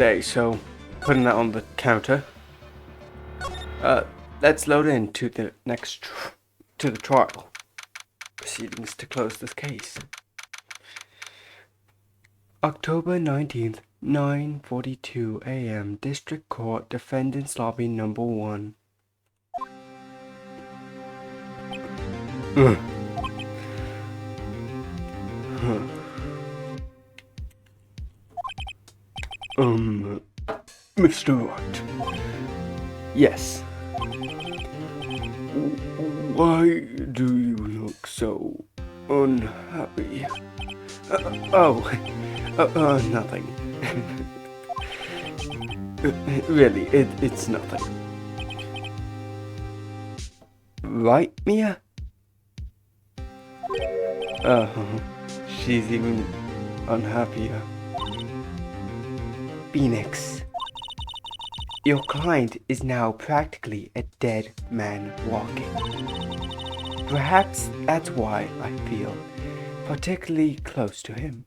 Okay, so putting that on the counter. Let's load in to the to the trial proceedings to close this case. October 19th, 9:42 a.m. District Court, Defendant's Lobby Number 1. Mr. Wright. Yes. Why do you look so unhappy? Nothing. Really, it's nothing. Right, Mia? She's even unhappier. Phoenix. Your client is now practically a dead man walking. Perhaps that's why I feel particularly close to him.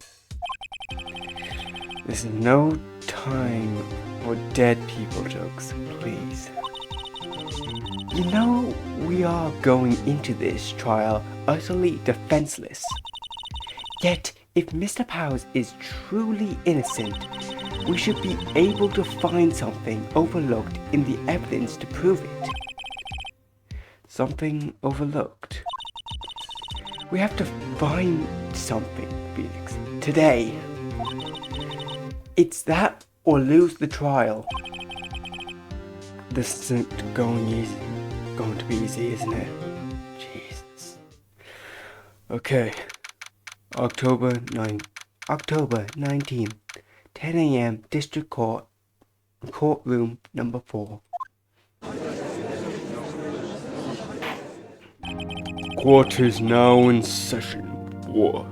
This is no time for dead people jokes, please. You know, we are going into this trial utterly defenseless. Yet, if Mr. Powers is truly innocent, we should be able to find something overlooked in the evidence to prove it. Something overlooked. We have to find something, Phoenix. Today. It's that or lose the trial. This isn't going to be easy, isn't it? Jesus. Okay. October 19th, 10 a.m. District Court, Courtroom Number 4. Court is now in session for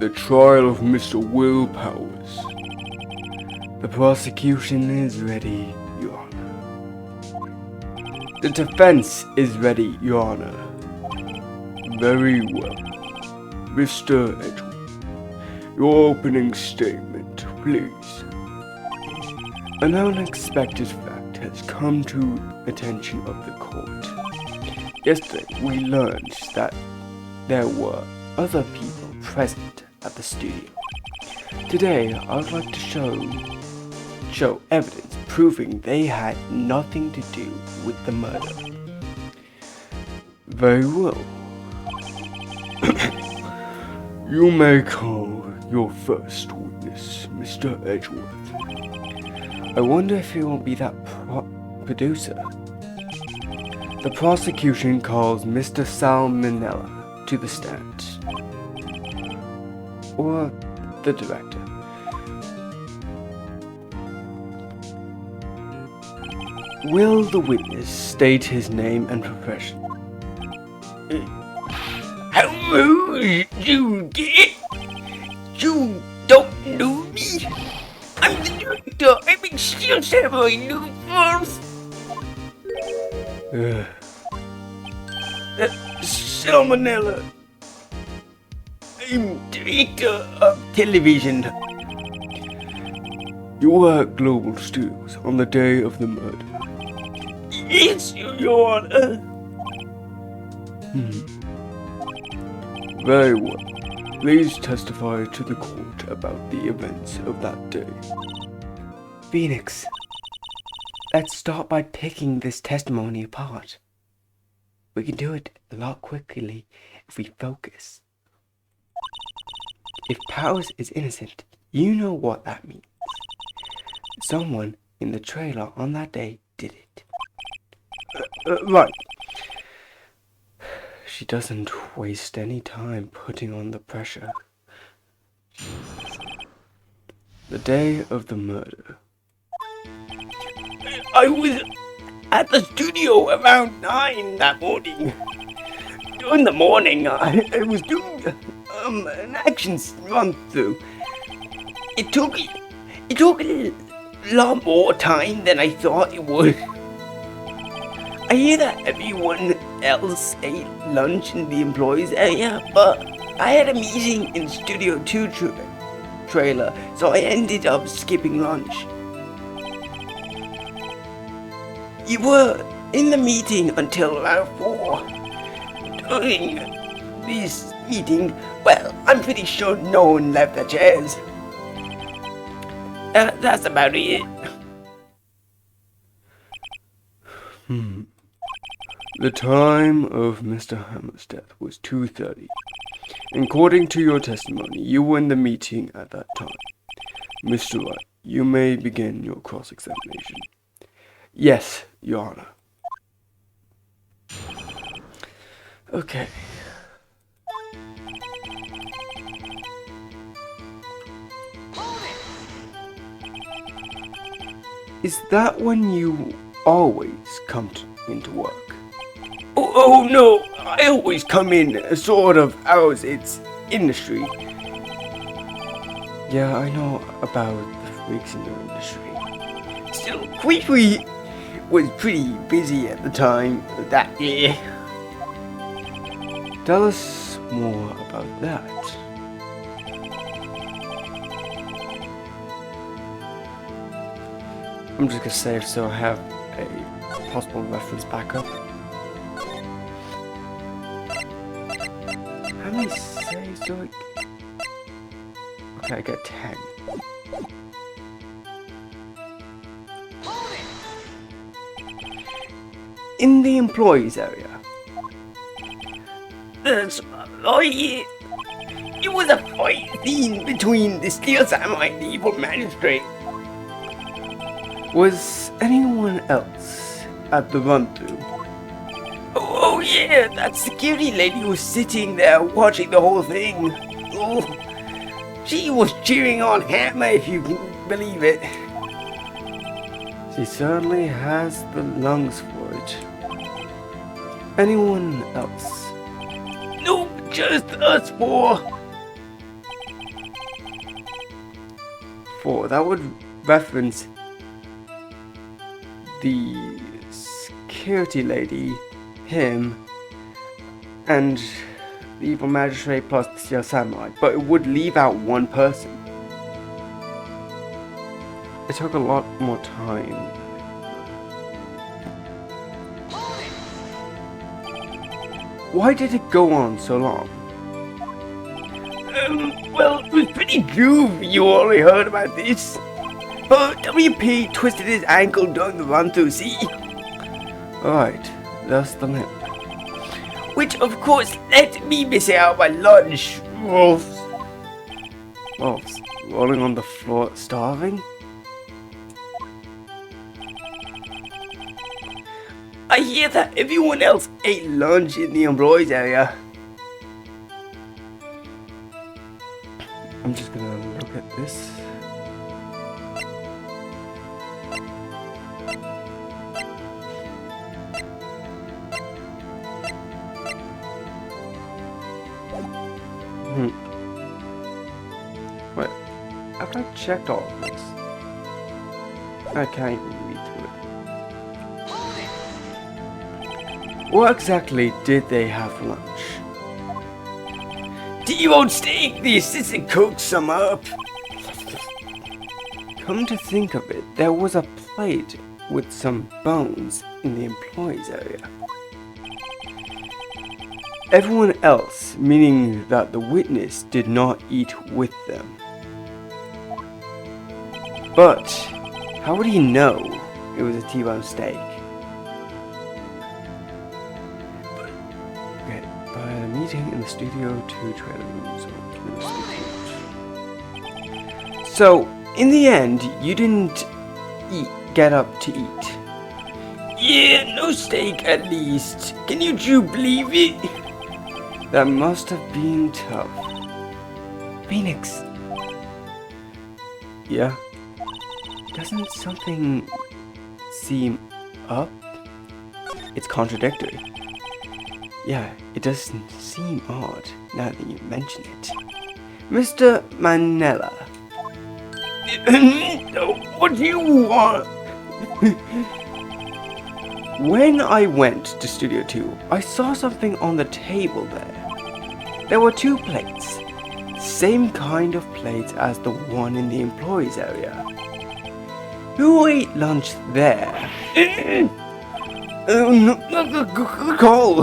the trial of Mr. Will Powers. The prosecution is ready, Your Honor. The defense is ready, Your Honor. Very well. Mr. Edgewood, your opening statement, please. An unexpected fact has come to attention of the court. Yesterday, we learned that there were other people present at the studio. Today, I would like to show evidence proving they had nothing to do with the murder. Very well. You may call your first witness, Mr. Edgeworth. I wonder if he won't be that producer. The prosecution calls Mr. Salmonella to the stand. Or the director. Will the witness state his name and profession? How you get? You don't know me? I'm the director. I'm excited for my new films. Salmonella. I'm director of television. You were at Global Studios on the day of the murder. Yes, Your Honor. Very well. Please testify to the court about the events of that day. Phoenix, let's start by picking this testimony apart. We can do it a lot quickly if we focus. If Powers is innocent, you know what that means. Someone in the trailer on that day did it. Right. She doesn't waste any time putting on the pressure. The day of the murder. I was at the studio around 9 that morning. During the morning, I was doing an action run through. It took a lot more time than I thought it would. I hear that everyone else ate lunch in the employees area, but I had a meeting in Studio 2 trailer, so I ended up skipping lunch. You were in the meeting until around 4. During this meeting, well, I'm pretty sure no one left their chairs. That's about it. The time of Mr. Hammer's death was 2:30. According to your testimony, you were in the meeting at that time. Mr. Wright, you may begin your cross-examination. Yes, Your Honor. Okay. Is that when you always come into work? Oh no, I always come in sort of hours. It's industry. Yeah, I know about the freaks in your industry. Still, Queefree was pretty busy at the time that year. Tell us more about that. I'm just gonna save so I have a possible reference backup. How many saves do I... Okay, I get 10. In the employees area. That's right. It was a fight scene between the Steel Samurai and the evil magistrate. Was anyone else at the run-through? Oh yeah, that security lady was sitting there watching the whole thing. Oh, she was cheering on Hammer, if you can believe it. She certainly has the lungs for it. Anyone else? Nope, just us four. 4. That would reference the security lady, him, and the evil magistrate plus the Steel Samurai, but it would leave out one person. It took a lot more time. Why did it go on so long? Well, it was pretty groovy. You already heard about this. But WP twisted his ankle during the run-through, see? Alright, that's the limp. Which, of course, let me miss out my lunch. Wolves. Wolves, rolling on the floor, starving? I hear that everyone else ate lunch in the employees area. I'm just gonna look at this. Wait, have I checked all of this? I can't even read through it. What exactly did they have for lunch? T-bone steak, the assistant cook some up. Come to think of it, there was a plate with some bones in the employees area. Everyone else, meaning that the witness did not eat with them. But how would he know it was a T-bone steak? Okay, by a meeting in the Studio 2 trailer rooms or So, in the end, you didn't get up to eat. Yeah, no steak at least. Can you believe it? That must have been tough. Phoenix. Yeah? Doesn't something seem up? It's contradictory. Yeah, it doesn't seem odd now that you mention it. Mr. Manella. What do you want? When I went to Studio 2, I saw something on the table there. There were 2 plates. Same kind of plates as the one in the employees area. Who ate lunch there? Good call.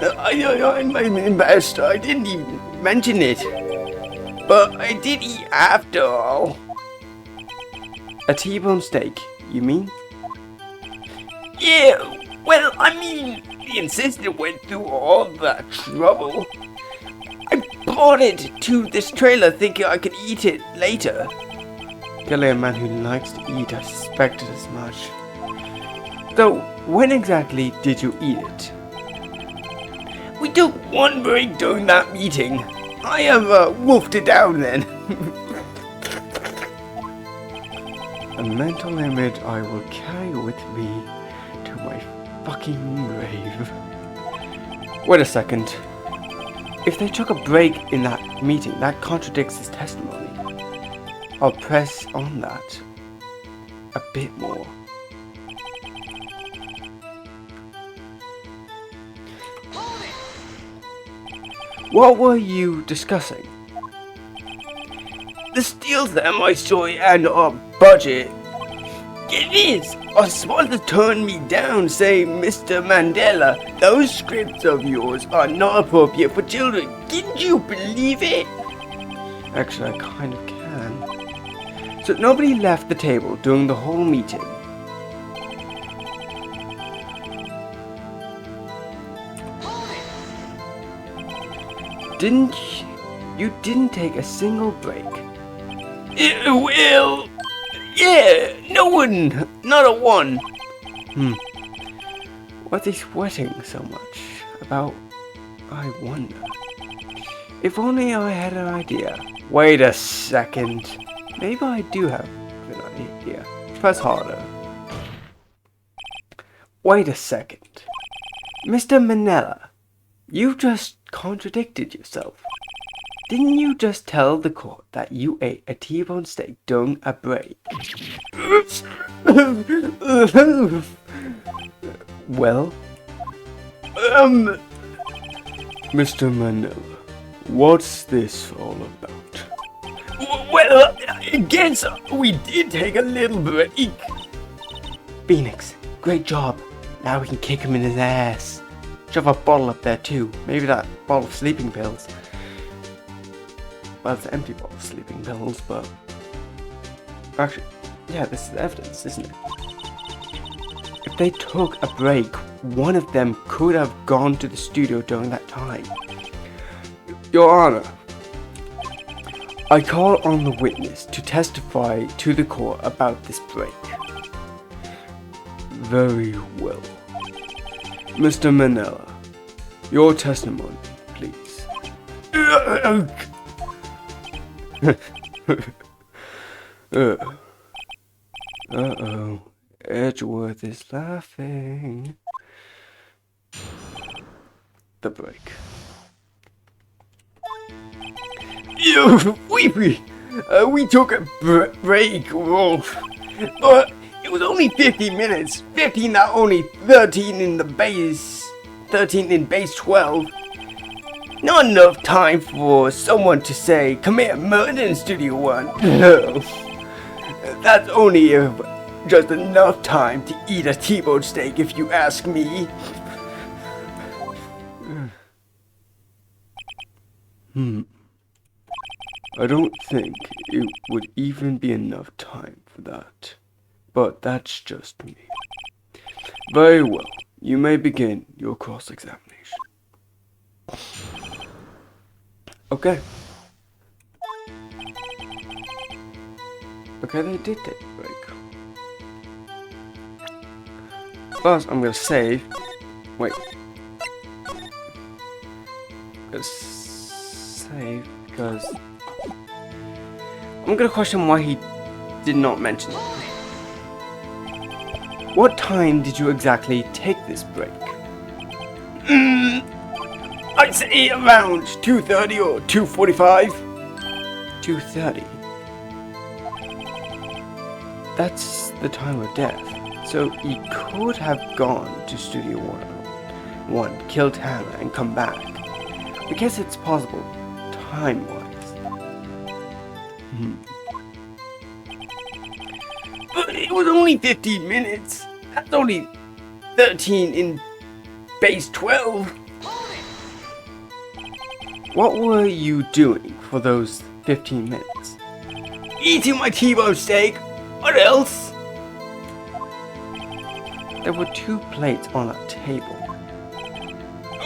I'm embarrassed. I didn't even mention it. But I did eat after all. A T-bone steak, you mean? Yeah, well, I mean, the insistent went through all that trouble. I brought it to this trailer thinking I could eat it later. Clearly a man who likes to eat, I suspected as much. So, when exactly did you eat it? We took one break during that meeting. I have wolfed it down then. A mental image I will carry with me to my fucking grave. Wait a second. If they took a break in that meeting, that contradicts his testimony. I'll press on that a bit more. What were you discussing? The steals that I saw and our budget. It is. Our sponsor turned me down saying, Mr. Mandela, those scripts of yours are not appropriate for children. Can you believe it? Actually, I kind of can. So nobody left the table during the whole meeting. You didn't take a single break? Well, yeah, no one, not a one. What's he sweating so much about? I wonder. If only I had an idea. Wait a second. Maybe I do have an idea. Press harder. Wait a second. Mr. Manila, you just contradicted yourself. Didn't you just tell the court that you ate a T-bone steak during a break? Well? Mr. Manila, what's this all about? Well, I guess we did take a little break. Phoenix, great job. Now we can kick him in his ass. Shove a bottle up there too. Maybe that bottle of sleeping pills. Well, it's an empty bottle of sleeping pills, but... Actually, yeah, this is evidence, isn't it? If they took a break, one of them could have gone to the studio during that time. Your Honor, I call on the witness to testify to the court about this break. Very well. Mr. Manila, your testimony, please. Uh-oh. Edgeworth is laughing. The break. We took a break, Wolf. But it was only 50 minutes. 15 not only 13 in the base. 13 in base 12. Not enough time for someone to say, commit murder in Studio One. No. That's only just enough time to eat a T-bone steak if you ask me. I don't think it would even be enough time for that. But that's just me. Very well. You may begin your cross-examination. Okay. Okay, they did take a break. First, I'm gonna save. Wait. I'm gonna save because I'm gonna question why he did not mention it. What time did you exactly take this break? I'd say around 2:30 or 2:45. 2:30. That's the time of death. So he could have gone to Studio 101, killed Hannah, and come back. I guess it's possible, time-wise. But it was only 15 minutes. That's only 13 in base 12. What were you doing for those 15 minutes? Eating my T-bone steak. What else? There were 2 plates on that table.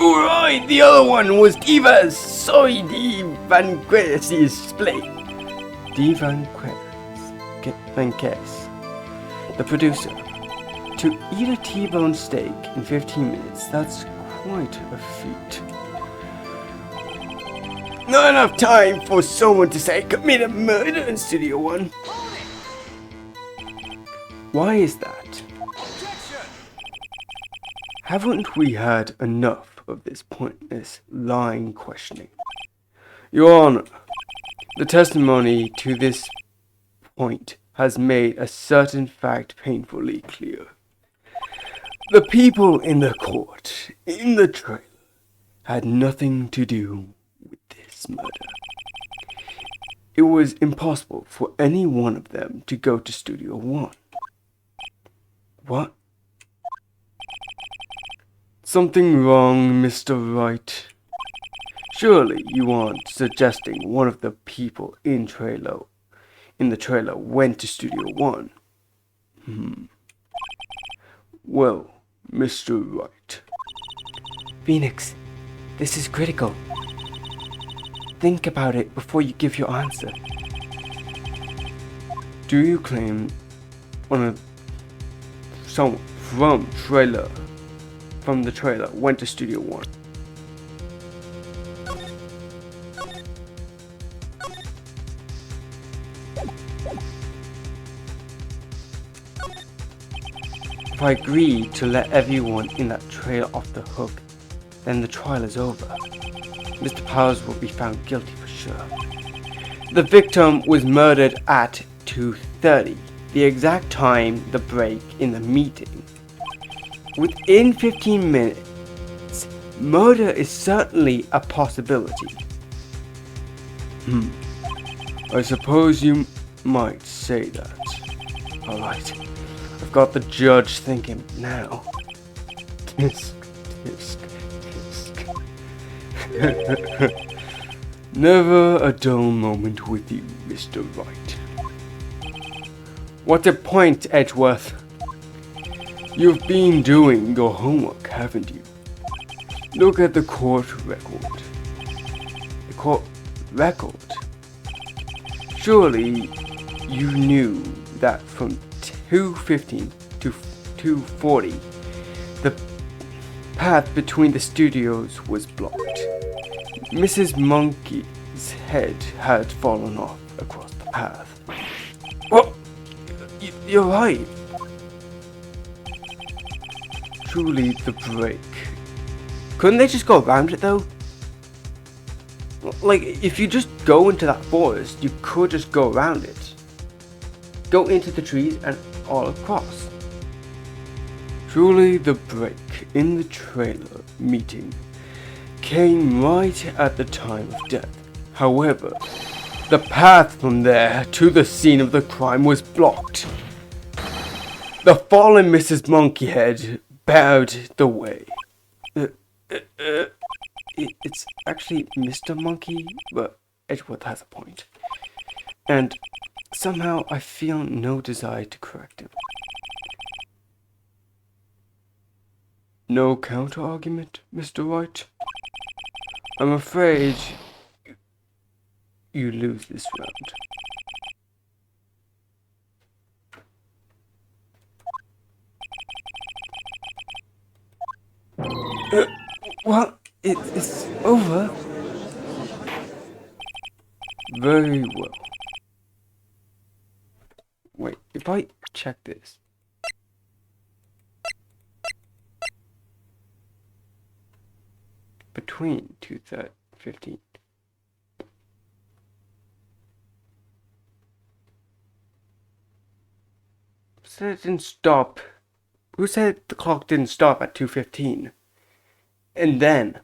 Alright, the other one was Diva's Soy de Vanquez's plate. Van Quez, the producer. To eat a T-bone steak in 15 minutes, that's quite a feat. Not enough time for someone to say commit a murder in Studio One. Why is that? Haven't we had enough of this pointless lying questioning? Your Honor, the testimony to this point has made a certain fact painfully clear. The people in the court, in the trailer, had nothing to do with this murder. It was impossible for any one of them to go to Studio One. What? Something wrong, Mr. Wright? Surely you aren't suggesting one of the people in the trailer went to Studio One? Well, Mr. Wright. Phoenix, this is critical. Think about it before you give your answer. Do you claim someone from the trailer went to Studio One? If I agree to let everyone in that trailer off the hook, then the trial is over. Mr. Powers will be found guilty for sure. The victim was murdered at 2:30, the exact time the break in the meeting. Within 15 minutes, murder is certainly a possibility. I suppose you might say that. Alright, I've got the judge thinking now. Tisk, tisk, tisk. Never a dull moment with you, Mr. Wright. What a point, Edgeworth. You've been doing your homework, haven't you? Look at the court record. The court record? Surely you knew that from 2:15 to 2:40, the path between the studios was blocked. Mrs. Monkey's head had fallen off across the path. Well, you're right. Truly the break. Couldn't they just go around it though? Like, if you just go into that forest, you could just go around it. Go into the trees and all across. Truly the break in the trailer meeting came right at the time of death. However, the path from there to the scene of the crime was blocked. The fallen Mrs. Monkeyhead barred the way. It's actually Mr. Monkey, but Edgeworth has a point. And somehow I feel no desire to correct him. No counter-argument, Mr. Wright? I'm afraid you lose this round. What? It's over? Very well. Wait, if I check this. Between 2:15. Said it didn't stop. Who said the clock didn't stop at 2:15? And then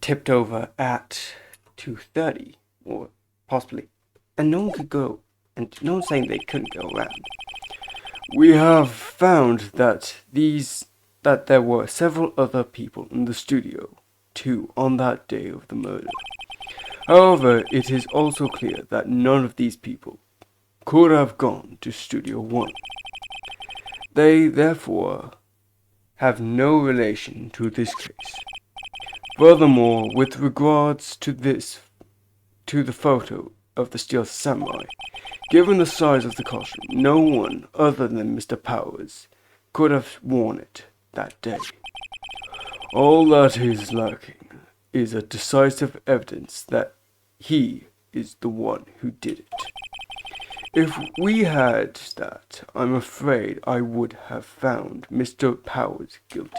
tipped over at 2:30, or possibly, and no one could go, and no one's saying they couldn't go around. We have found that there were several other people in the studio too on that day of the murder. However, it is also clear that none of these people could have gone to Studio One. They therefore have no relation to this case. Furthermore, with regards to the photo of the Steel Samurai, given the size of the costume, no one other than Mr. Powers could have worn it that day. All that is lacking is a decisive evidence that he is the one who did it. If we had that, I'm afraid I would have found Mr. Powers guilty.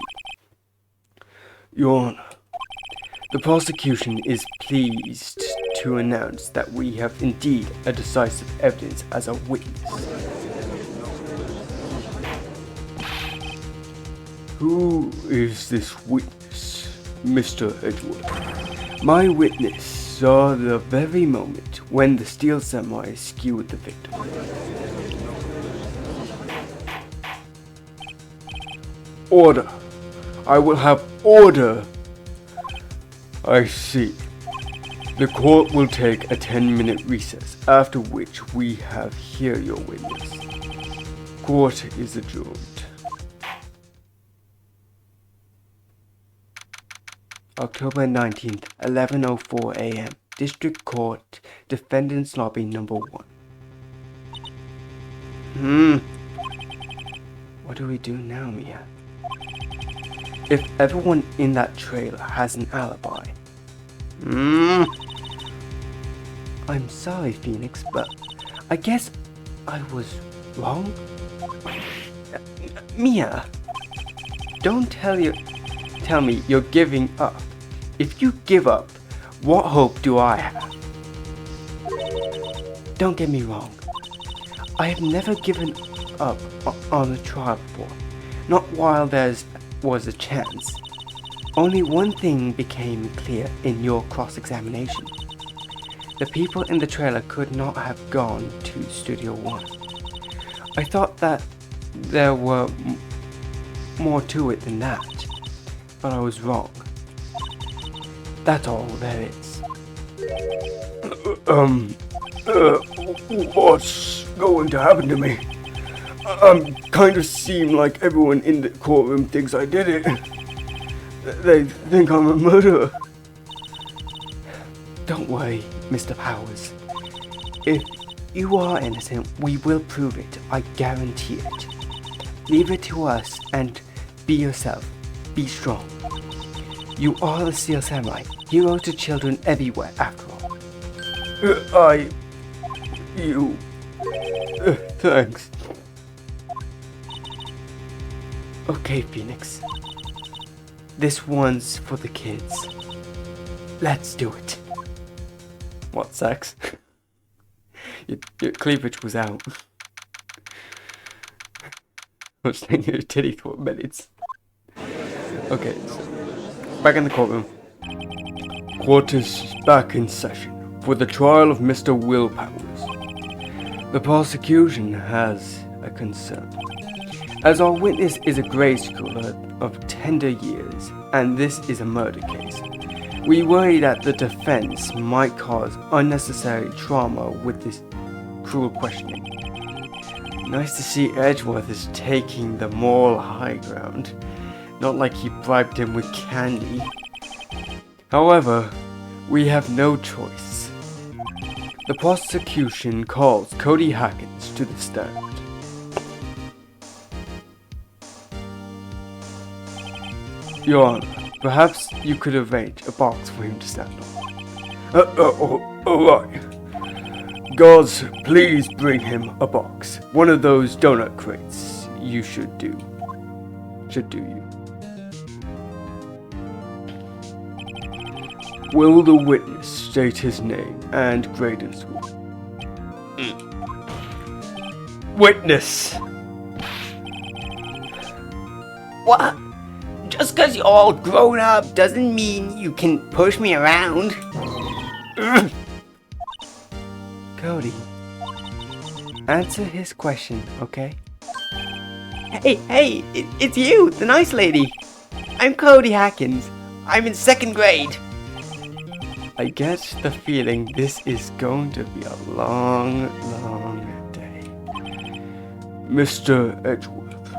Your Honor, the prosecution is pleased to announce that we have indeed a decisive evidence as a witness. Who is this witness, Mr. Edgeworth? My witness saw the very moment when the Steel Samurai skewed the victim. Order! I will have order! I see. The court will take a 10-minute recess, after which we have hear your witness. Court is adjourned. October 19th, 11:04 a.m. District Court, Defendant's Lobby number 1. What do we do now, Mia? If everyone in that trailer has an alibi. I'm sorry, Phoenix, but I guess I was wrong? Mia, don't tell me you're giving up. If you give up, what hope do I have? Don't get me wrong. I have never given up on a trial before. Not while there was a chance. Only one thing became clear in your cross-examination. The people in the trailer could not have gone to Studio One. I thought that there were more to it than that, but I was wrong. That's all there is. What's going to happen to me? Kind of seem like everyone in the courtroom thinks I did it. They think I'm a murderer. Don't worry, Mr. Powers. If you are innocent, we will prove it. I guarantee it. Leave it to us and be yourself. Be strong. You are the Steel Samurai, hero to children everywhere, after all. Thanks. Okay, Phoenix. This one's for the kids. Let's do it. What, sex? your cleavage was out. I was thinking your titty for minutes. Okay, so back in the courtroom. Court is back in session for the trial of Mr. Will Powers. The prosecution has a concern. As our witness is a grade schooler of tender years, and this is a murder case, we worry that the defense might cause unnecessary trauma with this cruel questioning. Nice to see Edgeworth is taking the moral high ground, not like he bribed him with candy. However, we have no choice. The prosecution calls Cody Hackins to the stand. Your Honor, perhaps you could arrange a box for him to stand on. Alright. Guards, please bring him a box. One of those donut crates. Should do you. Will the witness state his name and grade in school? Witness! What? Just because you're all grown up doesn't mean you can push me around. Cody, answer his question, okay? It's you, the nice lady. I'm Cody Hackins. I'm in 2nd grade. I get the feeling this is going to be a long, long day. Mr. Edgeworth,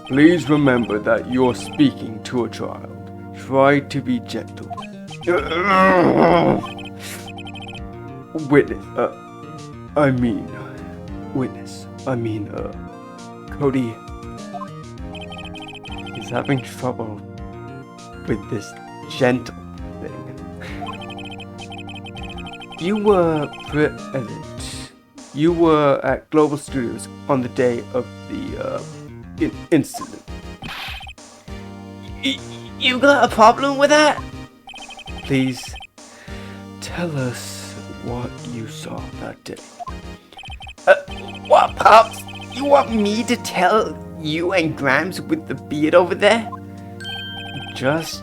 please remember that you're speaking to a child. Try to be gentle. Witness, Cody. He's having trouble with this gentle thing. You were at Global Studios on the day of the incident. You got a problem with that? Please tell us what you saw that day. What, Pops? You want me to tell you and Grams with the beard over there? Just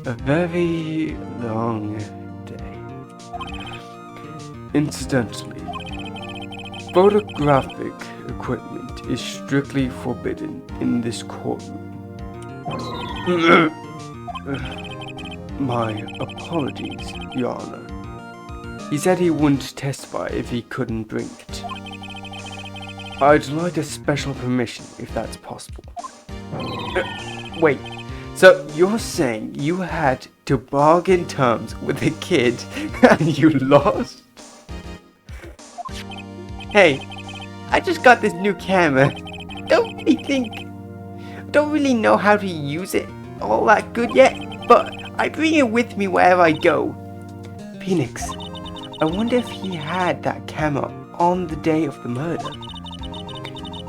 a very long day. Incidentally, photographic equipment is strictly forbidden in this courtroom. My apologies, Your Honor. He said he wouldn't testify if he couldn't bring it. I'd like a special permission if that's possible. Wait, so you're saying you had to bargain terms with a kid and you lost? Hey, I just got this new camera. Don't really know how to use it all that good yet, but I bring it with me wherever I go. Phoenix, I wonder if he had that camera on the day of the murder.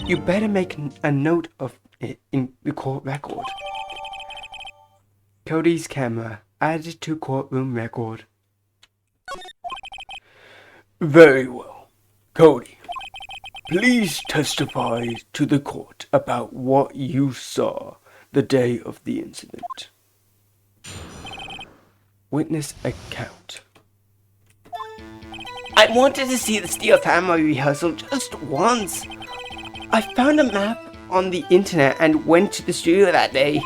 You better make a note of it in the court record. Cody's camera added to courtroom record. Very well. Cody, please testify to the court about what you saw the day of the incident. Witness account. I wanted to see the Steel Samurai rehearsal just once. I found a map on the internet and went to the studio that day.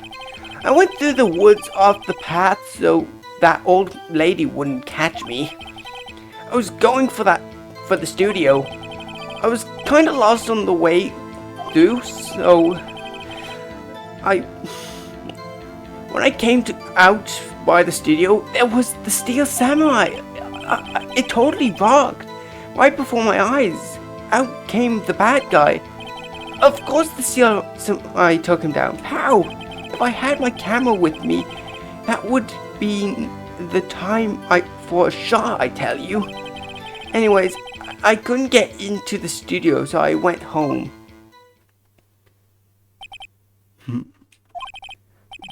I went through the woods off the path so that old lady wouldn't catch me. I was going for the studio. I was kind of lost on the way through, so when I came out by the studio, there was the Steel Samurai. It totally rocked. Right before my eyes, out came the bad guy. Of course the Steel Samurai took him down. How? If I had my camera with me, that would be the time for a shot, I tell you. Anyways, I couldn't get into the studio, so I went home.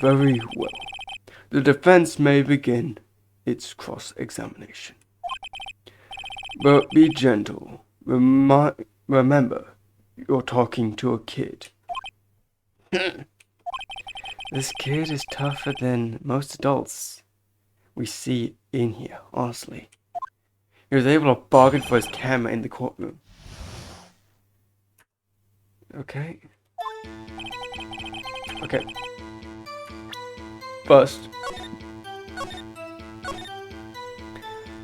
Very well. The defense may begin its cross-examination. But be gentle. Remember, you're talking to a kid. This kid is tougher than most adults we see in here, honestly. He was able to bargain for his camera in the courtroom. Okay. First,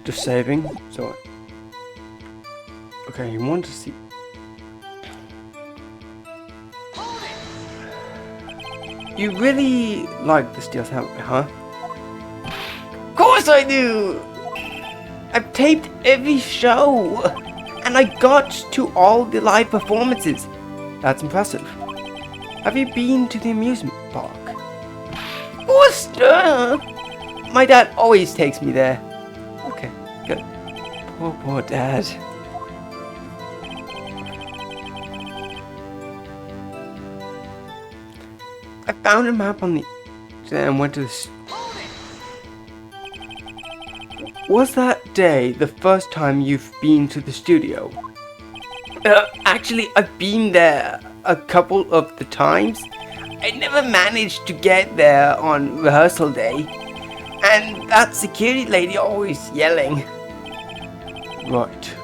just saving. So, okay, you want to see. You really like the Steel Samurai, huh? Of course I do! I've taped every show, and I got to all the live performances. That's impressive. Have you been to the amusement park? Of course, my dad always takes me there. Okay, good. Poor dad. I found a map on the and went to the. Was that day the first time you've been to the studio? Actually, I've been there a couple of the times. I never managed to get there on rehearsal day, and that security lady always yelling. Right.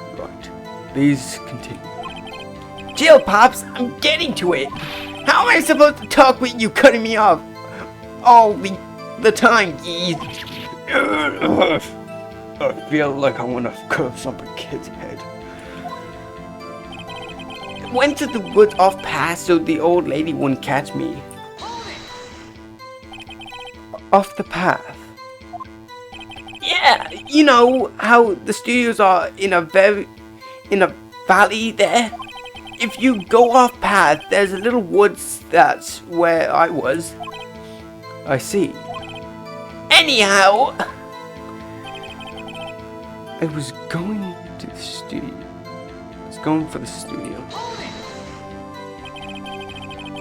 Please continue. Chill, Pops, I'm getting to it. How am I supposed to talk with you cutting me off all the time, geez? I feel like I want to curve some kid's head. Went to the woods off path so the old lady wouldn't catch me. Off the path? Yeah, you know how the studios are in a valley there? If you go off path, there's a little woods. That's where I was. I see. Anyhow, I was going to the studio. I was going for the studio.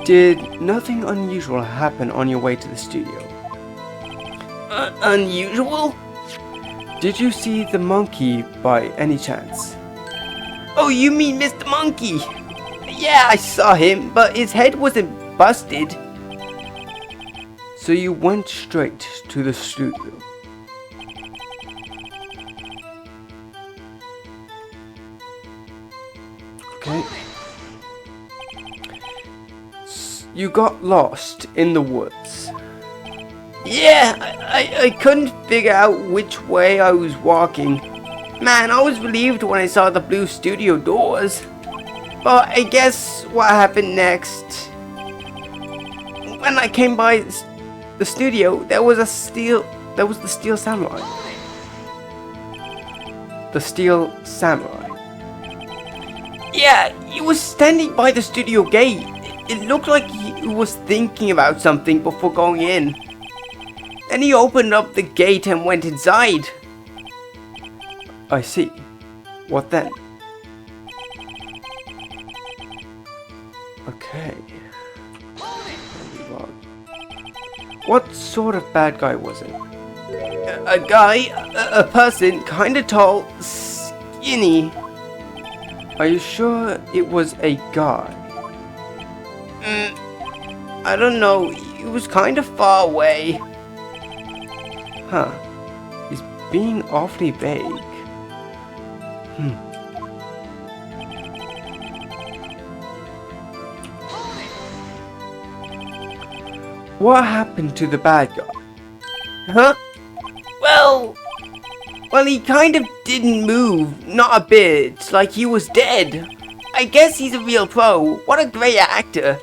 Did nothing unusual happen on your way to the studio? Unusual? Did you see the monkey by any chance? Oh, you mean Mr. Monkey? Yeah, I saw him, but his head wasn't busted. So you went straight to the studio. Okay. You got lost in the woods. Yeah, I couldn't figure out which way I was walking. Man, I was relieved when I saw the blue studio doors. But I guess what happened next? When I came by the studio, there was the steel samurai. The steel samurai. Yeah, he was standing by the studio gate. It looked like he was thinking about something before going in. Then he opened up the gate and went inside. I see. What then? Okay. What sort of bad guy was it? A guy, a person, kinda tall, skinny. Are you sure it was a guy? I don't know, he was kinda far away. Huh. He's being awfully vague. What happened to the bad guy? Huh? Well, he kind of didn't move, not a bit, like he was dead. I guess he's a real pro. What a great actor.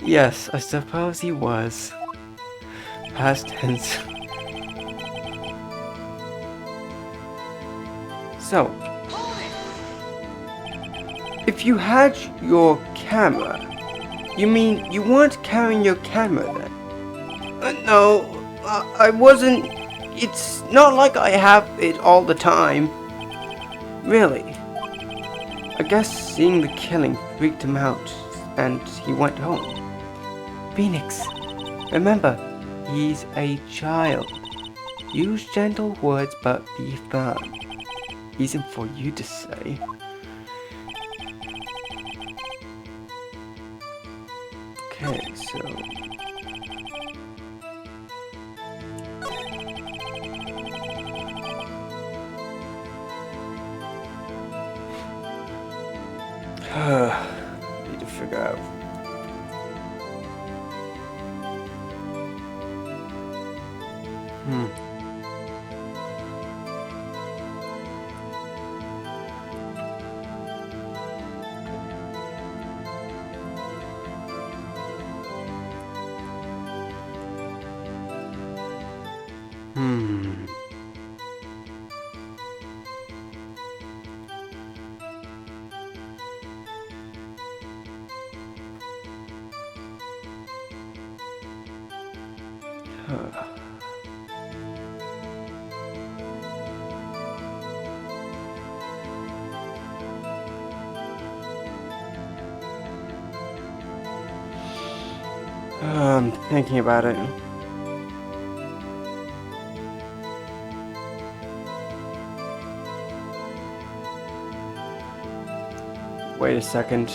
Yes, I suppose he was. Past tense. So, if you had your camera, you mean you weren't carrying your camera then? No, I wasn't. It's not like I have it all the time. Really? I guess seeing the killing freaked him out and he went home. Phoenix, remember, he's a child. Use gentle words but be firm. Easy for you to say. Okay, so... need to figure out. I'm thinking about it. Wait a second.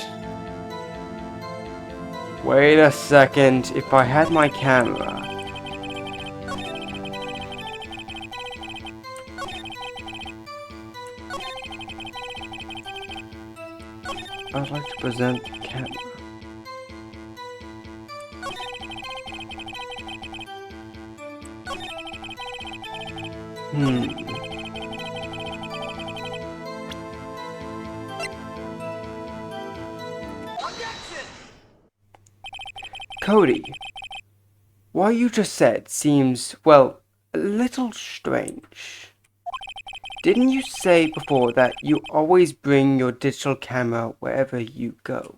Wait a second. If I had my camera. I'd like to present the camera. Cody, what you just said seems, well, a little strange. Didn't you say before that you always bring your digital camera wherever you go?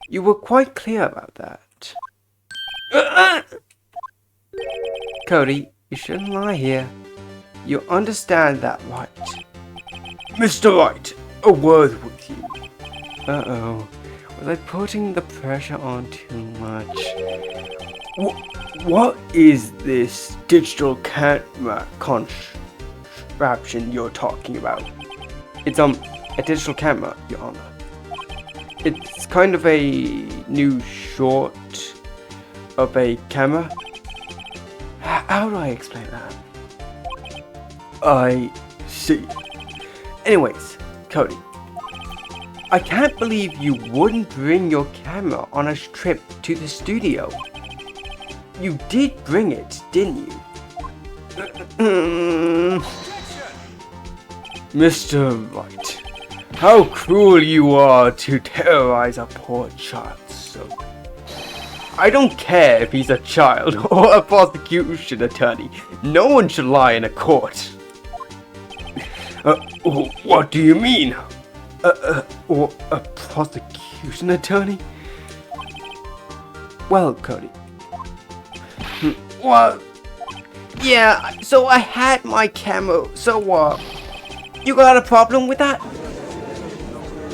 You were quite clear about that. Cody, you shouldn't lie here. You understand that, right? Mr. Wright, a word with you. Uh-oh. Was I putting the pressure on too much? What is this digital camera contraption you're talking about? It's a digital camera, Your Honor. It's kind of a new short of a camera. How do I explain that? I see. Anyways, Cody, I can't believe you wouldn't bring your camera on a trip to the studio. You did bring it, didn't you? Mr. Wright, how cruel you are to terrorize a poor child so. I don't care if he's a child or a prosecution attorney. No one should lie in a court. What do you mean? Or a prosecution attorney? Well, Cody. Well, yeah, so I had my camera, so you got a problem with that?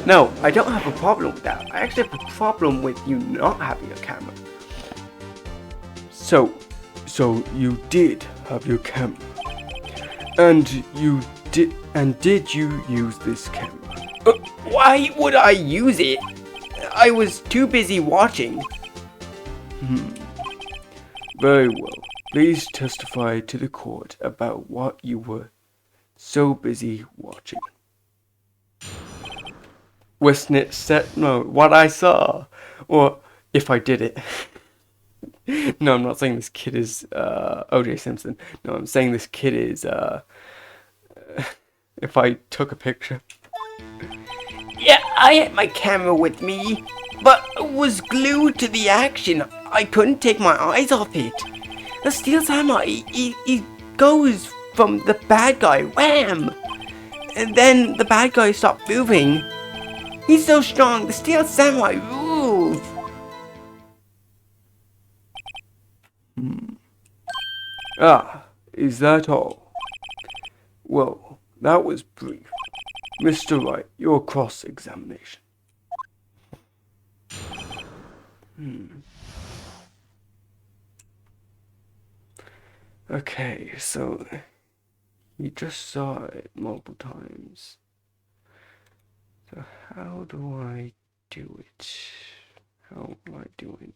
No, I don't have a problem with that. I actually have a problem with you not having a camera. So you did have your camera. And did you use this camera? Why would I use it? I was too busy watching. Very well. Please testify to the court about what you were so busy watching. Westnit said no, what I saw. Or if I did it. No, I'm not saying this kid is OJ Simpson. No, I'm saying this kid is if I took a picture. Yeah, I had my camera with me, but it was glued to the action. I couldn't take my eyes off it. The Steel Samurai, he goes from the bad guy, wham! And then the bad guy stopped moving. He's so strong, the Steel Samurai rules. Ah, is that all? Well, that was brief. Mr. Wright, your cross-examination. Okay, so you just saw it multiple times. So how do I do it? How do I do it?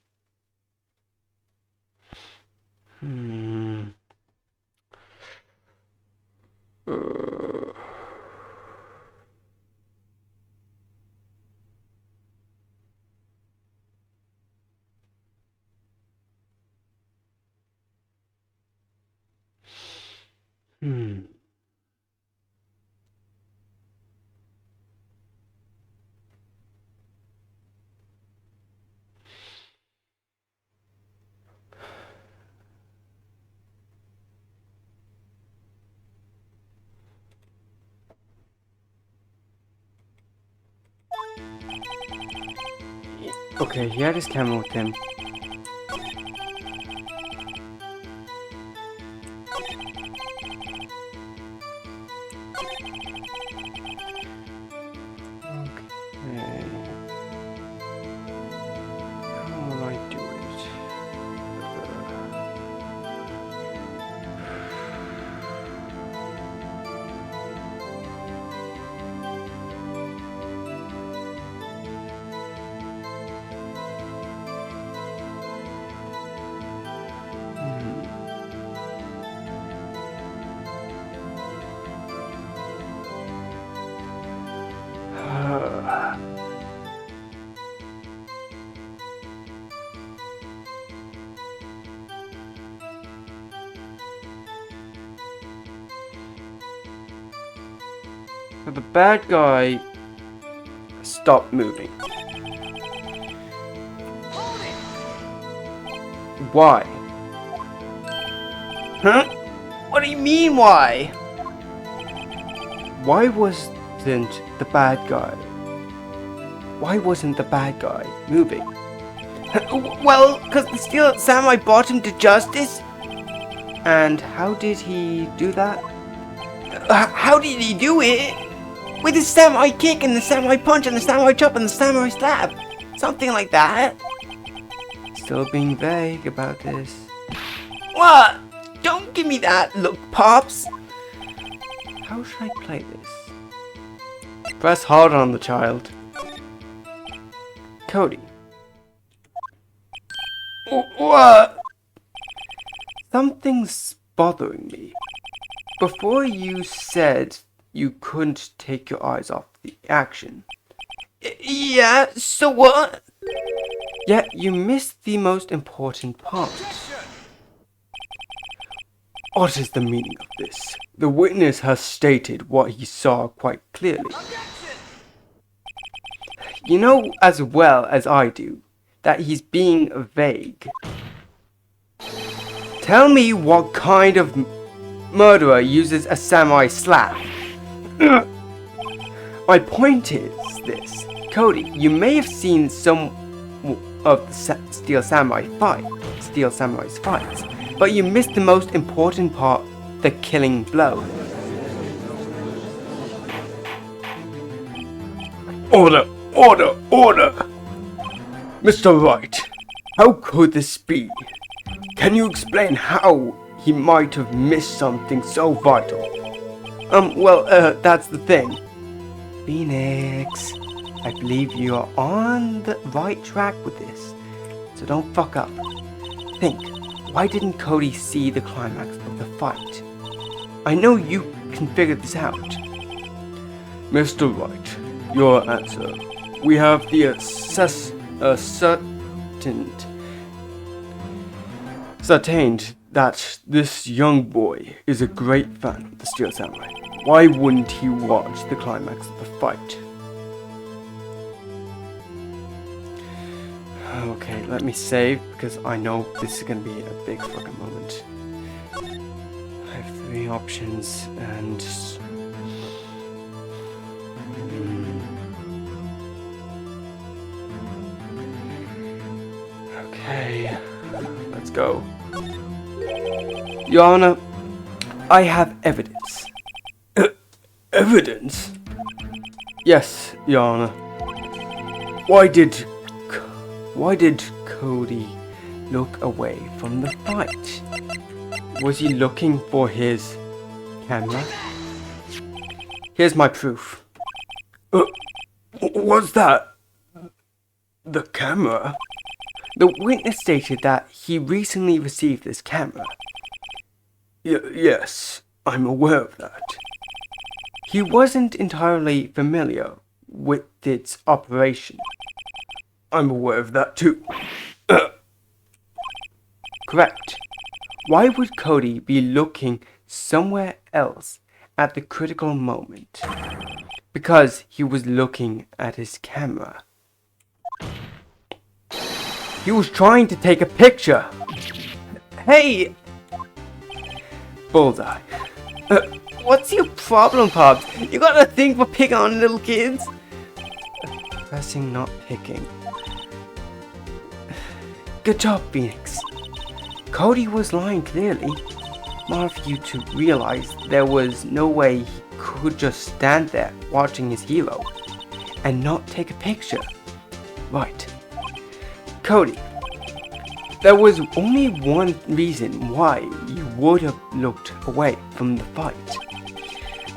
Okay, he had his camera with him. Okay. How will I do it? But the bad guy stopped moving. Why? Huh? What do you mean, why? Why wasn't the bad guy? Why wasn't the bad guy moving? Well, because the Steel Samurai brought him to justice. And how did he do that? How did he do it? With the samurai kick and the samurai punch and the samurai chop and the samurai stab. Something like that. Still being vague about this. What? Don't give me that look, Pops. How should I play this? Press hard on the child. Cody. What? Something's bothering me. Before you said you couldn't take your eyes off the action. Yeah, so what? Yet you missed the most important part. What is the meaning of this? The witness has stated what he saw quite clearly. You know as well as I do that he's being vague. Tell me what kind of murderer uses a samurai slap. My point is this. Cody, you may have seen some of the Steel Samurai's fights, but you missed the most important part, the killing blow. Order, order, order! Mr. Wright, how could this be? Can you explain how he might have missed something so vital? That's the thing. Phoenix, I believe you are on the right track with this, so don't fuck up. Think, why didn't Cody see the climax of the fight? I know you can figure this out. Mr. Wright, your answer. We have the certained that this young boy is a great fan of the Steel Samurai. Why wouldn't he watch the climax of the fight? Okay, let me save because I know this is gonna be a big fucking moment. I have 3 options and okay, let's go. Your Honor, I have evidence. Evidence? Yes, Your Honor. Why did Cody look away from the fight? Was he looking for his camera? Here's my proof. What's that? The camera? The witness stated that he recently received this camera. Yes, I'm aware of that. He wasn't entirely familiar with its operation. I'm aware of that too. Correct. Why would Cody be looking somewhere else at the critical moment? Because he was looking at his camera. He was trying to take a picture. Hey! Bullseye. What's your problem, Pops? You got a thing for picking on little kids? Pressing, not picking. Good job, Phoenix. Cody was lying clearly. More for you to realize there was no way he could just stand there watching his hero and not take a picture. Right. Cody, there was only one reason why you would have looked away from the fight.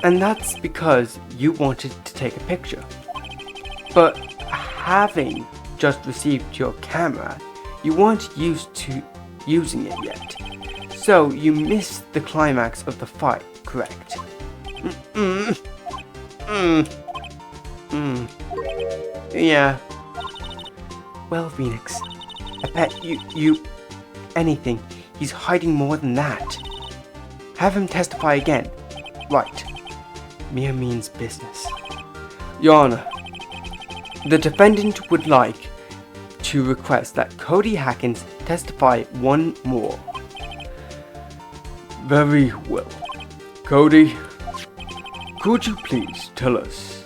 And that's because you wanted to take a picture. But having just received your camera, you weren't used to using it yet. So you missed the climax of the fight, correct? Yeah. Well, Phoenix, I bet you anything. He's hiding more than that. Have him testify again. Right. mere means business. Your Honor, the defendant would like to request that Cody Hackins testify one more. Very well. Cody, could you please tell us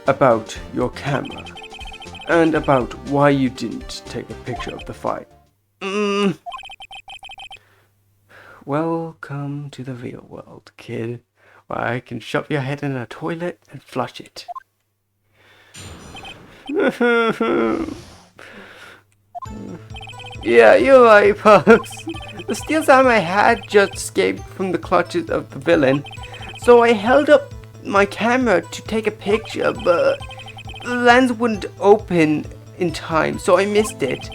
about your camera and about why you didn't take a picture of the fight? Welcome to the real world, kid, where I can shove your head in a toilet and flush it. Yeah, you're right, Pups. The steel samurai had just escaped from the clutches of the villain, so I held up my camera to take a picture, but the lens wouldn't open in time, so I missed it.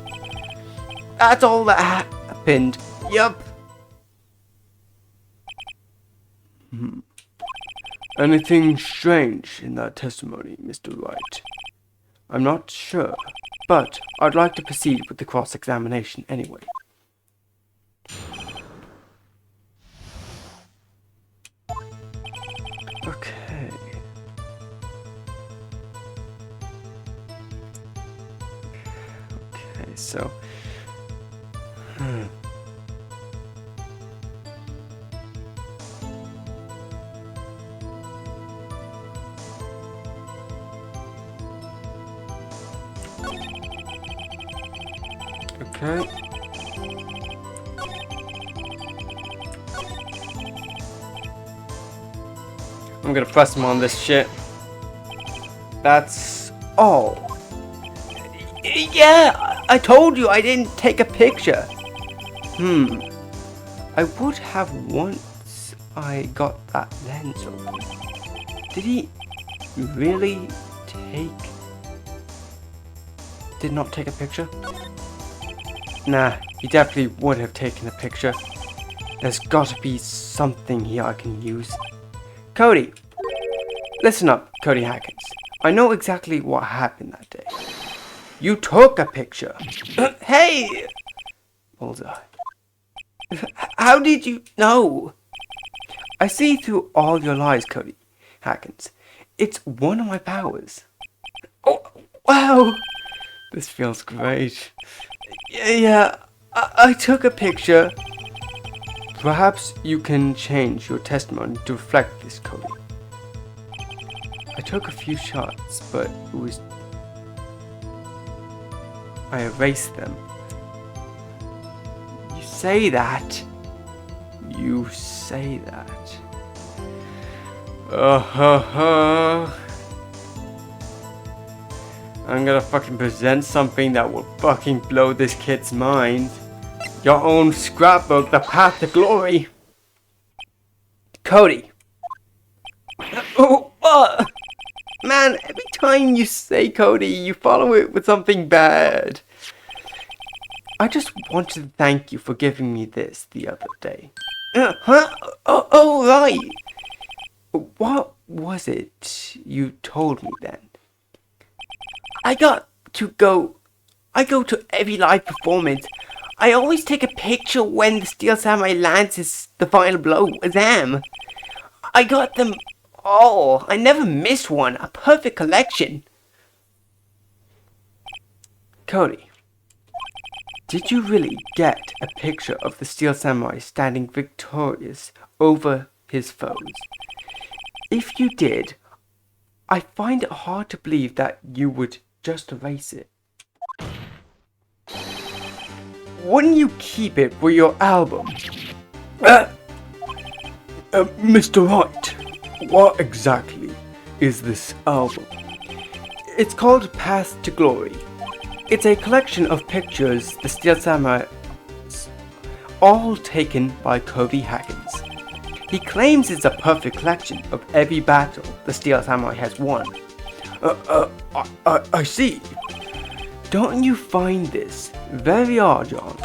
That's all that happened. Yup. Anything strange in that testimony, Mr. Wright? I'm not sure, but I'd like to proceed with the cross-examination anyway. Okay. Okay, so... Okay. I'm gonna press him on this shit. That's all. Yeah, I told you I didn't take a picture. I would have once I got that lens open. Did he really did not take a picture? Nah, he definitely would have taken a picture. There's gotta be something here I can use. Cody! Listen up, Cody Hackins. I know exactly what happened that day. You took a picture. Hey! Bullseye. How did you know? I see through all your lies, Cody Hackins. It's one of my powers. Oh, wow! This feels great. Yeah, I took a picture. Perhaps you can change your testimony to reflect this, Cody. I took a few shots, but it was... I erased them. You say that. You say that. I'm gonna fucking present something that will fucking blow this kid's mind. Your own scrapbook, The Path to Glory. Cody. Oh, man, every time you say Cody, you follow it with something bad. I just wanted to thank you for giving me this the other day. Huh? Oh, right. What was it you told me then? I go to every live performance. I always take a picture when the Steel Samurai lands the final blow. Damn. I got them all. I never missed one. A perfect collection. Cody, did you really get a picture of the Steel Samurai standing victorious over his foes? If you did, I find it hard to believe that you would just erase it. Wouldn't you keep it for your album? Mr. Wright, what exactly is this album? It's called Path to Glory. It's a collection of pictures the Steel Samurai, all taken by Cody Hackins. He claims it's a perfect collection of every battle the Steel Samurai has won. I see. Don't you find this very odd, John?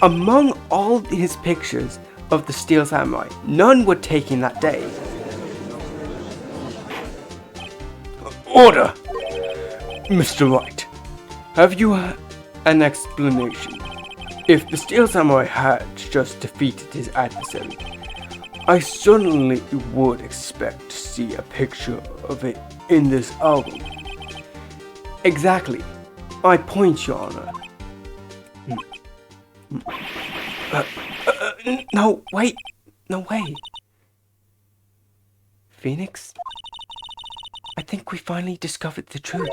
Among all his pictures of the Steel Samurai, none were taken that day. Order! Mr. Wright, have you an explanation? If the Steel Samurai had just defeated his adversary, I certainly would expect to see a picture of it in this album. Exactly. My point, Your Honor. No, wait. No way. Phoenix? I think we finally discovered the truth.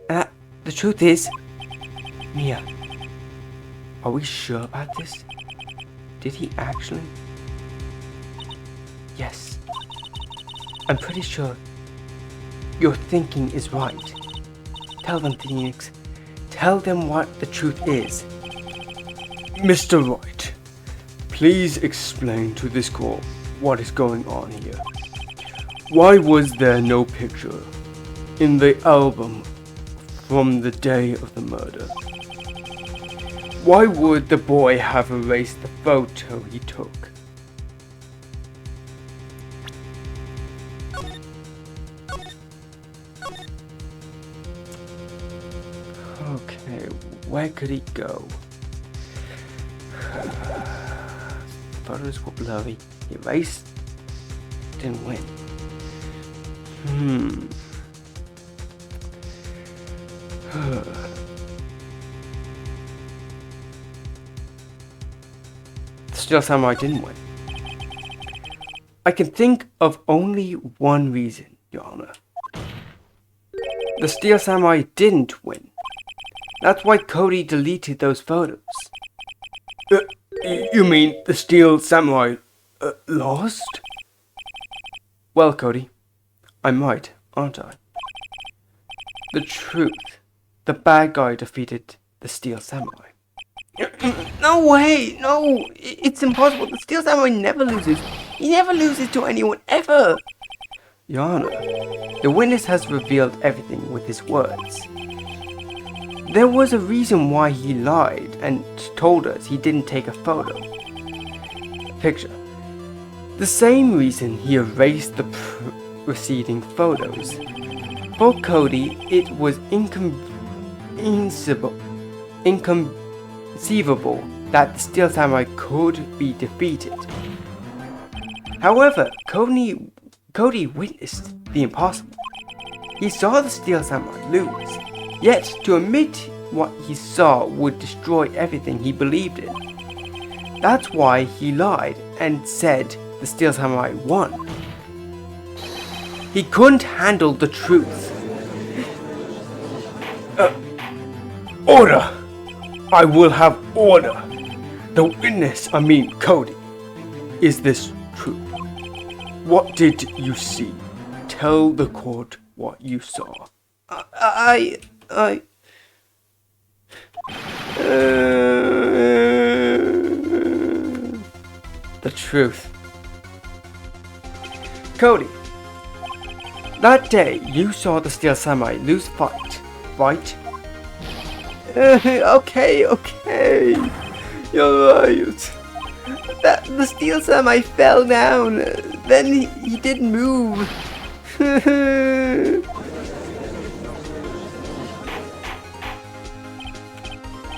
The truth is... Mia, are we sure about this? Did he actually? Yes. I'm pretty sure your thinking is right. Tell them, Phoenix. Tell them what the truth is. Mr. Wright, please explain to this court what is going on here. Why was there no picture in the album from the day of the murder? Why would the boy have erased the photo he took? Okay, where could he go? Photos were blurry. Erased. Didn't win. The Steel Samurai didn't win. I can think of only one reason, Your Honor. The Steel Samurai didn't win. That's why Cody deleted those photos. You mean the Steel Samurai lost? Well, Cody, I'm right, aren't I? The truth. The bad guy defeated the Steel Samurai. No way! No! It's impossible. The Steel Samurai never loses. He never loses to anyone, ever! Your Honor, the witness has revealed everything with his words. There was a reason why he lied and told us he didn't take a photo. Picture. The same reason he erased the preceding photos. For Cody, it was inconceivable that the Steel Samurai could be defeated. However, Cody witnessed the impossible. He saw the Steel Samurai lose. Yet, to admit what he saw would destroy everything he believed in. That's why he lied and said the Steel Samurai won. He couldn't handle the truth. Order! I will have order. The witness, Cody. Is this true? What did you see? Tell the court what you saw. The truth. Cody, that day you saw the Steel Samurai lose fight, right? Okay. You're right. The Steel Samurai fell down. Then he didn't move.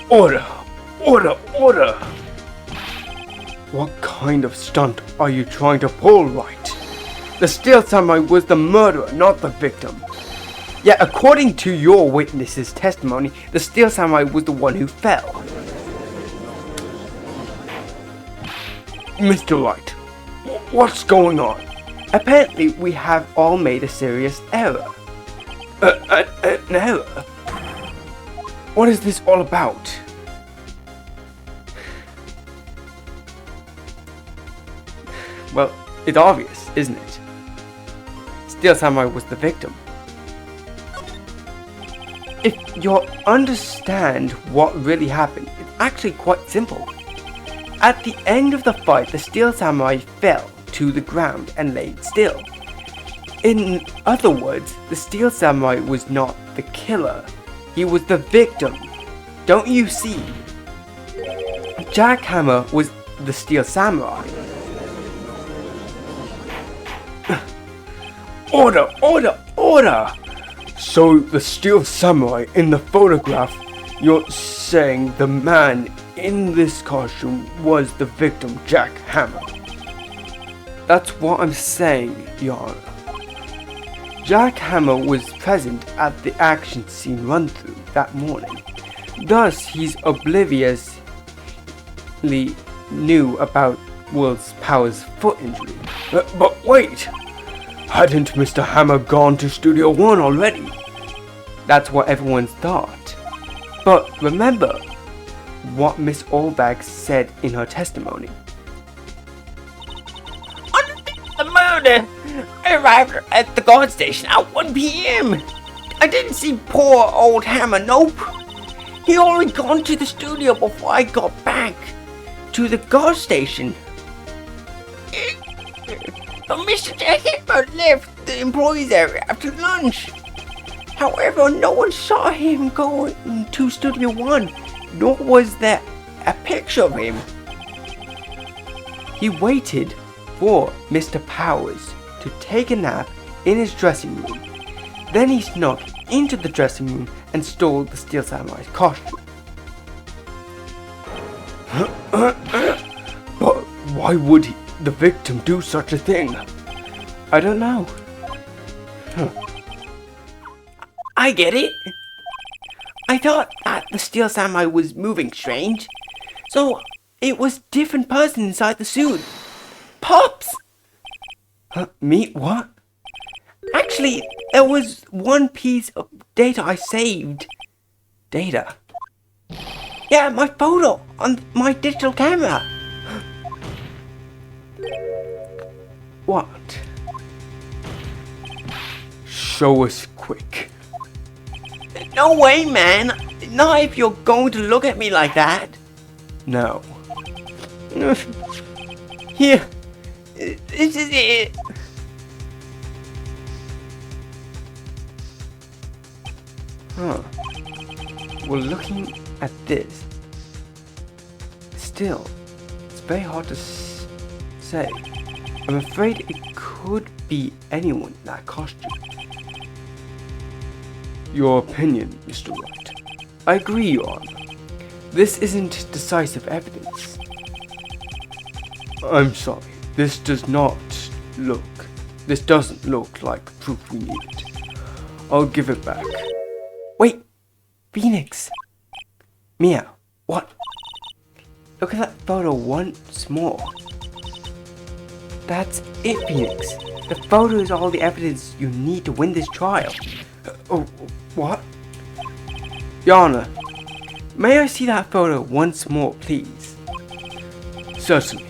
Order! What kind of stunt are you trying to pull, Wright? The Steel Samurai was the murderer, not the victim. Yet according to your witness's testimony, the Steel Samurai was the one who fell. Mr. Wright, what's going on? Apparently we have all made a serious error. An error? What is this all about? Well, it's obvious, isn't it? Steel Samurai was the victim. If you understand what really happened, it's actually quite simple. At the end of the fight, the Steel Samurai fell to the ground and laid still. In other words, the Steel Samurai was not the killer. He was the victim. Don't you see? Jack Hammer was the Steel Samurai. Order! So the Steel Samurai in the photograph, you're saying the man in this costume was the victim, Jack Hammer? That's what I'm saying, Your Honor. Jack Hammer was present at the action scene run-through that morning. Thus, he's obliviously knew about Will Power's foot injury. But wait! Hadn't Mr. Hammer gone to Studio 1 already? That's what everyone thought. But remember what Miss Allbag said in her testimony. The murder! I arrived at the guard station at 1 p.m. I didn't see poor old Hammer, nope. He already gone to the studio before I got back to the guard station. But Mr. Hammer left the employees area after lunch. However, no one saw him go to Studio 1, nor was there a picture of him. He waited for Mr. Powers to take a nap in his dressing room. Then he snuck into the dressing room and stole the Steel Samurai's costume. But why would the victim do such a thing? I don't know. I get it. I thought that the Steel Samurai was moving strange, so it was different person inside the suit. Pops! Me? What? Actually, there was one piece of data I saved. Data? Yeah, my photo on my digital camera. What? Show us quick. No way, man. Not if you're going to look at me like that. No. Here. This is it. Huh. Well, looking at this, still, it's very hard to say. I'm afraid it could be anyone in that costume. Your opinion, Mr. Wright. I agree, Your Honor. This isn't decisive evidence. I'm sorry. This doesn't look like proof we needed. I'll give it back. Wait, Phoenix. Mia, what? Look at that photo once more. That's it, Phoenix. The photo is all the evidence you need to win this trial. Oh, what? Your Honor, may I see that photo once more, please? Certainly.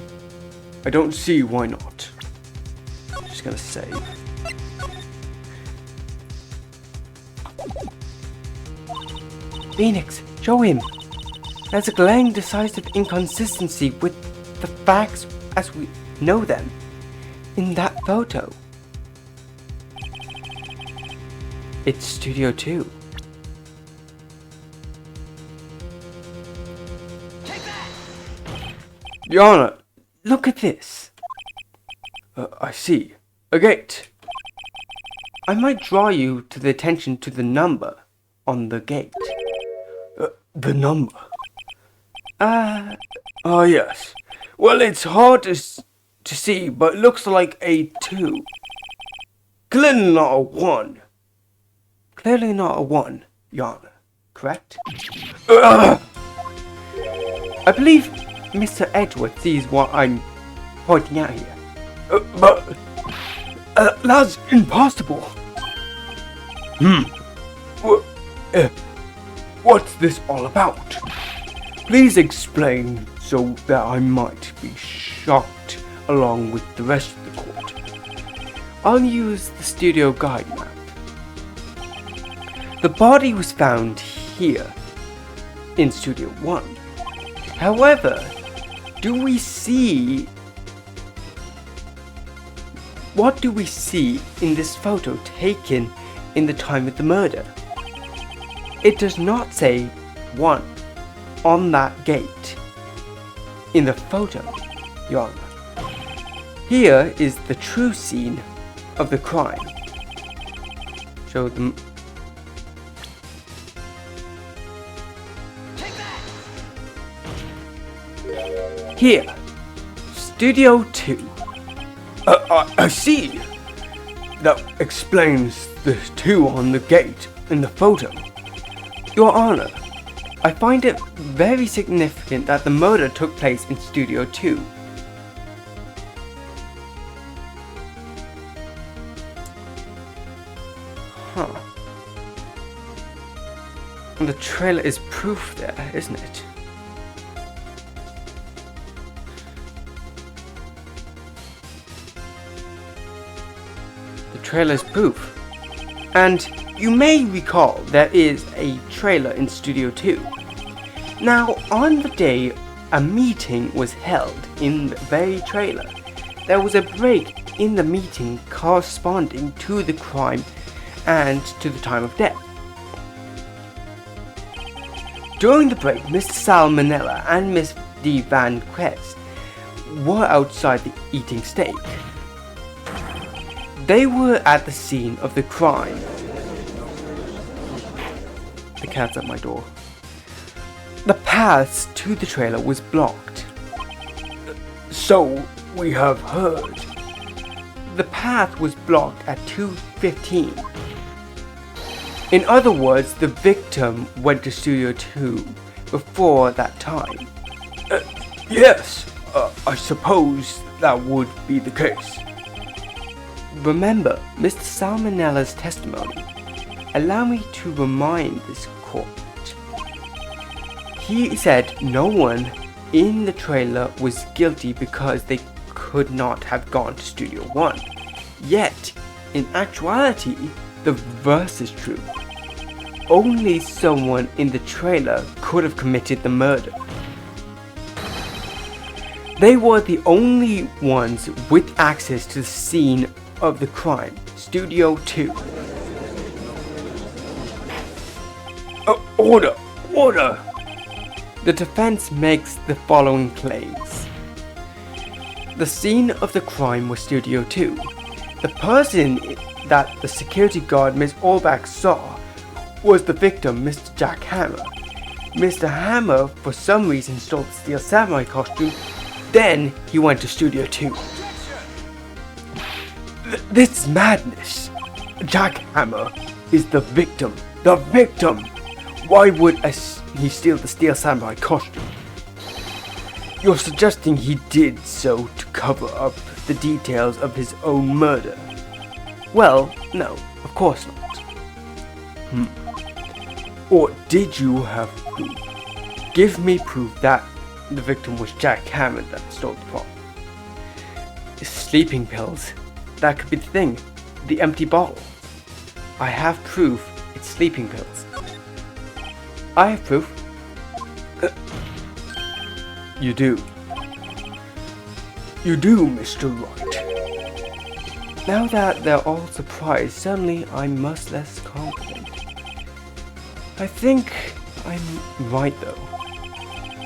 I don't see why not. I'm just gonna save. Phoenix, show him. There's a glaring decisive inconsistency with the facts as we know them in that photo. It's Studio 2. Your Honor, look at this. I see. A gate. I might draw you to the attention to the number on the gate. The number? Yes. Well, it's hard to see, but it looks like a 2. Clearly not a 1. Clearly not a 1, Your Honor. Correct? I believe Mr. Edgeworth sees what I'm pointing out here. But that's impossible. What's this all about? Please explain so that I might be shocked along with the rest of the court. I'll use the studio guide map. The body was found here in Studio 1. However, what do we see in this photo taken in the time of the murder? It does not say 1 on that gate in the photo, Your Honor. Here is the true scene of the crime. Show them. Here, Studio 2. I see. That explains the 2 on the gate in the photo. Your Honor, I find it very significant that the murder took place in Studio 2. Huh. And the trailer is proof there, isn't it? The trailer is proof. And you may recall there is a trailer in Studio 2. Now, on the day a meeting was held in the very trailer, there was a break in the meeting corresponding to the crime and to the time of death. During the break, Mr. Salmonella and Miss D. Van Quest were outside eating steak. They were at the scene of the crime. The cat's at my door. The path to the trailer was blocked. So we have heard. The path was blocked at 2:15. In other words, the victim went to Studio 2 before that time. Yes, I suppose that would be the case. Remember Mr. Salmonella's testimony. Allow me to remind this court. He said no one in the trailer was guilty because they could not have gone to Studio 1. Yet, in actuality, the reverse is true. Only someone in the trailer could have committed the murder. They were the only ones with access to the scene of the crime, Studio 2. Order! Order! The defense makes the following claims. The scene of the crime was Studio 2. The person that the security guard Ms. Orbach saw was the victim, Mr. Jack Hammer. Mr. Hammer, for some reason, stole the Steel Samurai costume. Then he went to Studio 2. This is madness. Jack Hammer is the victim. The victim! Why would he steal the Steel Samurai costume? You're suggesting he did so to cover up the details of his own murder? Well, no, of course not. Or did you have proof? Give me proof that the victim was Jack Hammer that stole the prop. Sleeping pills. That could be the thing. The empty bottle. I have proof it's sleeping pills. I have proof. You do. You do, Mr. Wright. Now that they're all surprised, suddenly I'm much less confident. I think I'm right though.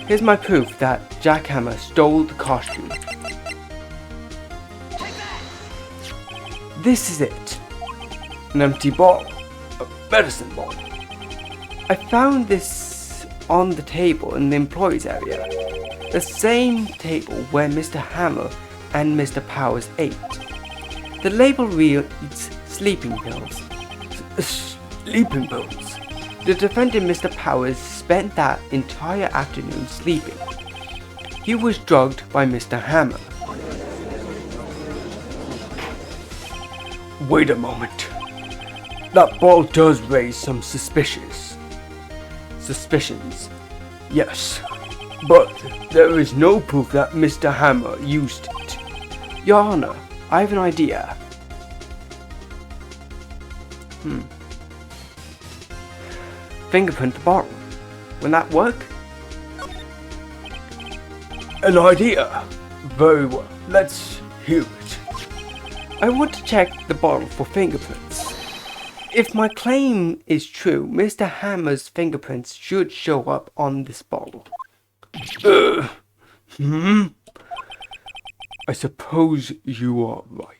Here's my proof that Jack Hammer stole the costume. This is it. An empty bottle. A medicine bottle. I found this on the table in the employees area. The same table where Mr. Hammer and Mr. Powers ate. The label reads sleeping pills. Sleeping pills? The defendant, Mr. Powers, spent that entire afternoon sleeping. He was drugged by Mr. Hammer. Wait a moment. That ball does raise some suspicions. Yes, but there is no proof that Mr. Hammer used it. Your Honor, I have an idea. Fingerprint the bottle. Will that work? An idea? Very well, let's hear it. I want to check the bottle for fingerprints. If my claim is true, Mr. Hammer's fingerprints should show up on this bottle. I suppose you are right.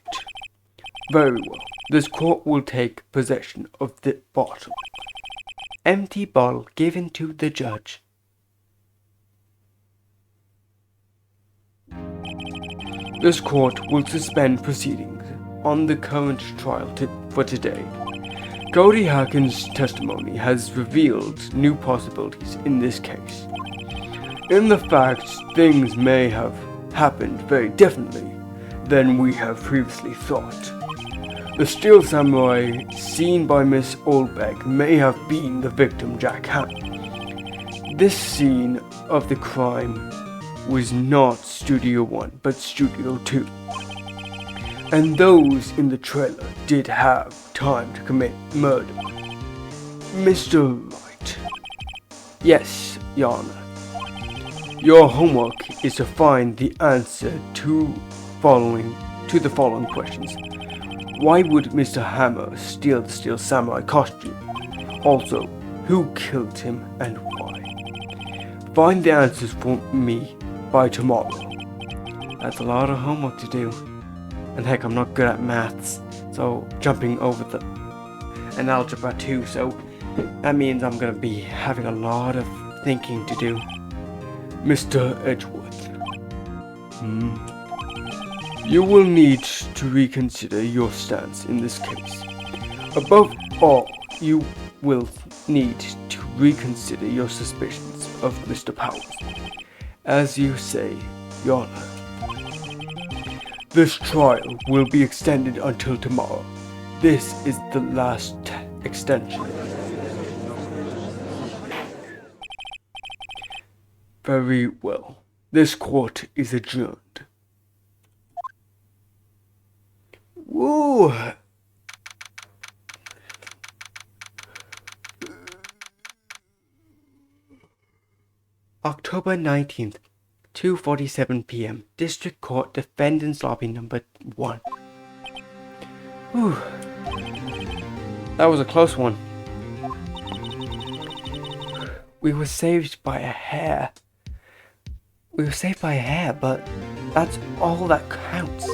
Very well, this court will take possession of the bottle. Empty bottle given to the judge. This court will suspend proceedings on the current trial for today. Cody Harkin's testimony has revealed new possibilities in this case. In the fact, things may have happened very differently than we have previously thought. The steel samurai seen by Miss Olbeck may have been the victim Jack Ham. This scene of the crime was not Studio 1 but Studio 2. And those in the trailer did have time to commit murder. Mr. Wright. Yes, Your Honor. Your homework is to find the answer to the following questions. Why would Mr. Hammer steal the Steel Samurai costume? Also, who killed him and why? Find the answers for me by tomorrow. That's a lot of homework to do. And heck, I'm not good at maths, so jumping over an algebra too, so that means I'm gonna be having a lot of thinking to do. Mr. Edgeworth. You will need to reconsider your stance in this case. Above all, you will need to reconsider your suspicions of Mr. Powers. As you say, Your Honor. This trial will be extended until tomorrow. This is the last extension. Very well. This court is adjourned. Woo! October 19th. 2:47 p.m. District Court Defendant's Lobby number 1. Whew. That was a close one. We were saved by a hair. But that's all that counts.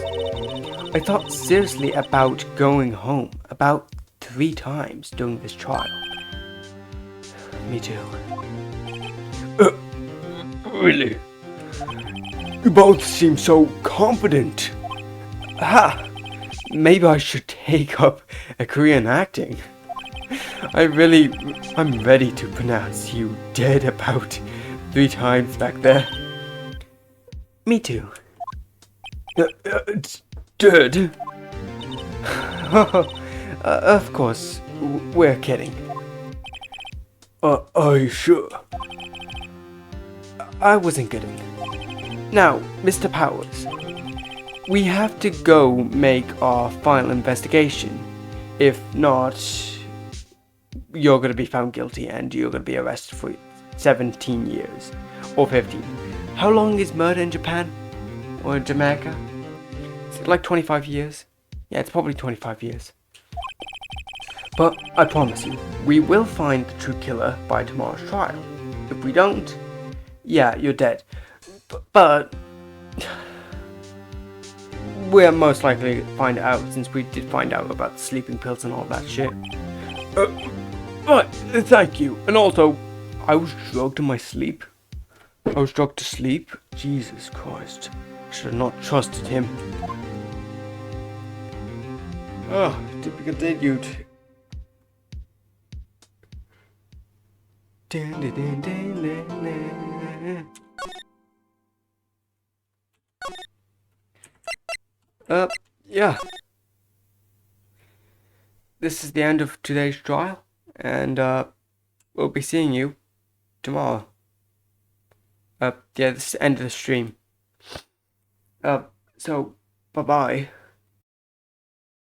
I thought seriously about going home about 3 times during this trial. Me too. Really? You both seem so confident. Maybe I should take up a career in acting. I'm ready to pronounce you dead about 3 times back there. Me too. Dead? Of course, we're kidding. Are you sure? I wasn't kidding. Now, Mr. Powers, we have to go make our final investigation. If not, you're going to be found guilty and you're going to be arrested for 17 years. Or 15. How long is murder in Japan? Or in Jamaica? Is it like 25 years? Yeah, it's probably 25 years. But I promise you, we will find the true killer by tomorrow's trial. If we don't, yeah, you're dead. But we're most likely to find out, since we did find out about the sleeping pills and all that shit. But thank you. And also, I was drugged in my sleep. I was drugged to sleep. Jesus Christ. I should have not trusted him. Oh, to be continued. Yeah. This is the end of today's trial, and we'll be seeing you tomorrow. Yeah, this is the end of the stream. So, bye-bye.